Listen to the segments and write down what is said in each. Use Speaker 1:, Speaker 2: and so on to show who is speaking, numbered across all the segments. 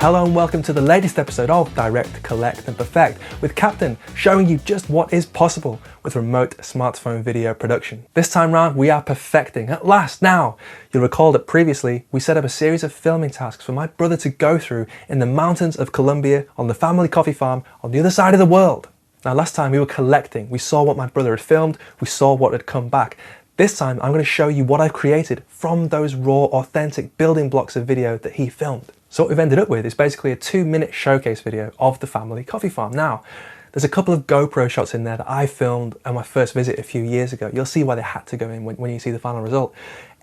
Speaker 1: Hello and welcome to the latest episode of Direct, Collect and Perfect with Captain, showing you just what is possible with remote smartphone video production. This time round we are perfecting, at last. Now, you'll recall that previously we set up a series of filming tasks for my brother to go through in the mountains of Colombia on the family coffee farm on the other side of the world. Now last time we were collecting, we saw what my brother had filmed, we saw what had come back. This time I'm going to show you what I've created from those raw, authentic building blocks of video that he filmed. So what we've ended up with is basically a 2-minute showcase video of the family coffee farm. Now, there's a couple of GoPro shots in there that I filmed on my first visit a few years ago. You'll see why they had to go in when you see the final result.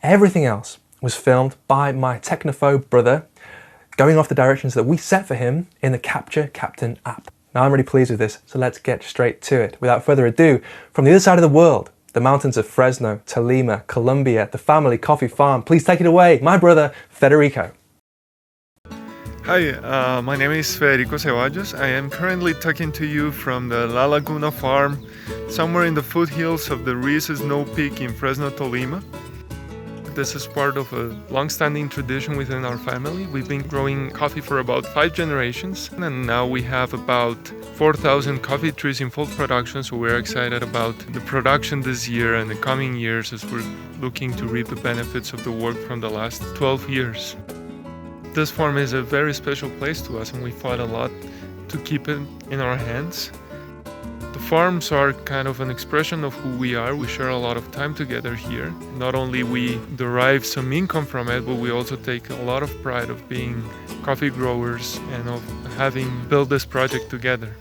Speaker 1: Everything else was filmed by my technophobe brother, going off the directions that we set for him in the Capture Captain app. Now I'm really pleased with this, so let's get straight to it. Without further ado, from the other side of the world, the mountains of Fresno, Tolima, Colombia, the family coffee farm. Please take it away, my brother, Federico.
Speaker 2: Hi, my name is Federico Ceballos. I am currently talking to you from the La Laguna farm, somewhere in the foothills of the Ruiz Snow Peak in Fresno, Tolima. This is part of a long-standing tradition within our family. We've been growing coffee for about 5 generations, and now we have about 4,000 coffee trees in full production, so we're excited about the production this year and the coming years as we're looking to reap the benefits of the work from the last 12 years. This farm is a very special place to us, and we fought a lot to keep it in our hands. The farms are kind of an expression of who we are. We share a lot of time together here. Not only we derive some income from it, but we also take a lot of pride of being coffee growers and of having built this project together.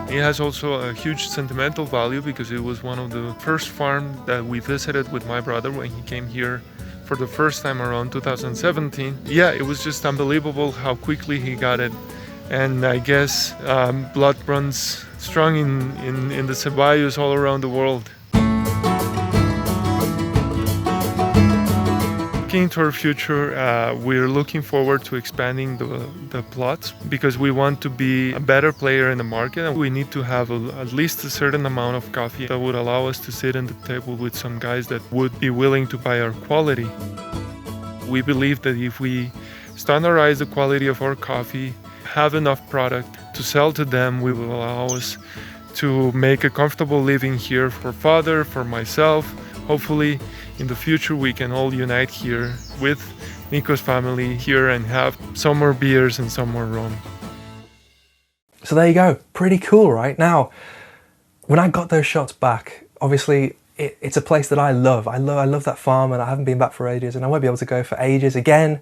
Speaker 2: It has also a huge sentimental value because it was one of the first farms that we visited with my brother when he came here for the first time around 2017. Yeah, it was just unbelievable how quickly he got it. And I guess blood runs strong in the Ceballos all around the world. Looking into our future, we're looking forward to expanding the plots because we want to be a better player in the market, and we need to have at least a certain amount of coffee that would allow us to sit at the table with some guys that would be willing to buy our quality. We believe that if we standardize the quality of our coffee, have enough product to sell to them, we will allow us to make a comfortable living here for father, for myself. Hopefully in the future we can all unite here with Nico's family here and have some more beers and some more rum.
Speaker 1: So there you go, pretty cool, right? Now, when I got those shots back, obviously it's a place that I love. I love that farm, and I haven't been back for ages, and I won't be able to go for ages again.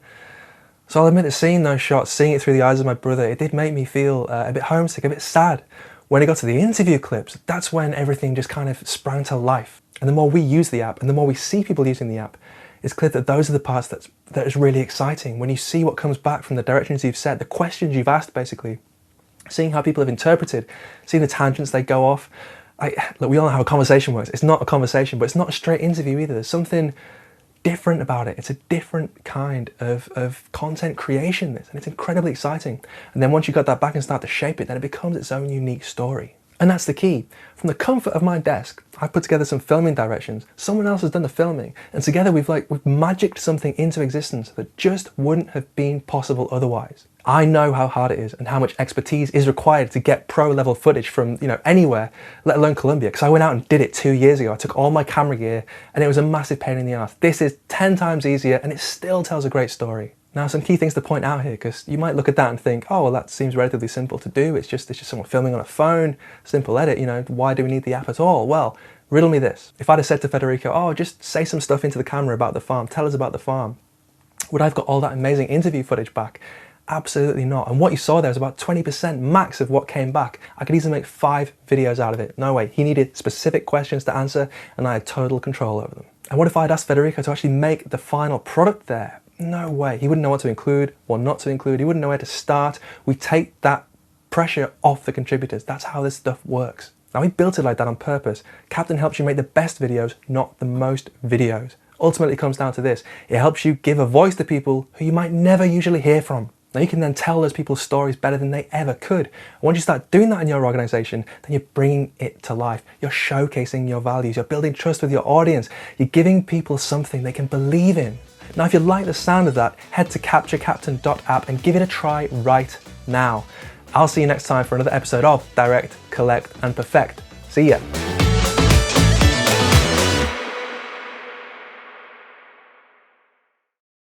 Speaker 1: So I'll admit that seeing those shots, seeing it through the eyes of my brother, it did make me feel a bit homesick, a bit sad. When it got to the interview clips, that's when everything just kind of sprang to life. And the more we use the app, and the more we see people using the app, it's clear that those are the parts that is really exciting. When you see what comes back from the directions you've set, the questions you've asked basically, seeing how people have interpreted, seeing the tangents they go off. Look, we all know how a conversation works. It's not a conversation, but it's not a straight interview either. There's something different about it. It's a different kind of content creation, and it's incredibly exciting. And then once you got that back and start to shape it, then it becomes its own unique story. And that's the key. From the comfort of my desk, I've put together some filming directions. Someone else has done the filming, and together we've magicked something into existence that just wouldn't have been possible otherwise. I know how hard it is and how much expertise is required to get pro-level footage from anywhere, let alone Colombia, because I went out and did it 2 years ago. I took all my camera gear, and it was a massive pain in the ass. This is 10 times easier, and it still tells a great story. Now, some key things to point out here, because you might look at that and think, oh, well, that seems relatively simple to do. It's just someone filming on a phone, simple edit, why do we need the app at all? Well, riddle me this. If I'd have said to Federico, oh, just say some stuff into the camera about the farm, tell us about the farm, would I have got all that amazing interview footage back? Absolutely not. And what you saw there was about 20% max of what came back. I could easily make 5 videos out of it. No way. He needed specific questions to answer, and I had total control over them. And what if I'd asked Federico to actually make the final product there? No way. He wouldn't know what to include or not to include. He wouldn't know where to start. We take that pressure off the contributors. That's how this stuff works. Now, we built it like that on purpose. Captain helps you make the best videos, not the most videos. Ultimately, it comes down to this. It helps you give a voice to people who you might never usually hear from. Now, you can then tell those people's stories better than they ever could. And once you start doing that in your organization, then you're bringing it to life. You're showcasing your values. You're building trust with your audience. You're giving people something they can believe in. Now, if you like the sound of that, head to capturecaptain.app and give it a try right now. I'll see you next time for another episode of Direct, Collect and Perfect. See ya.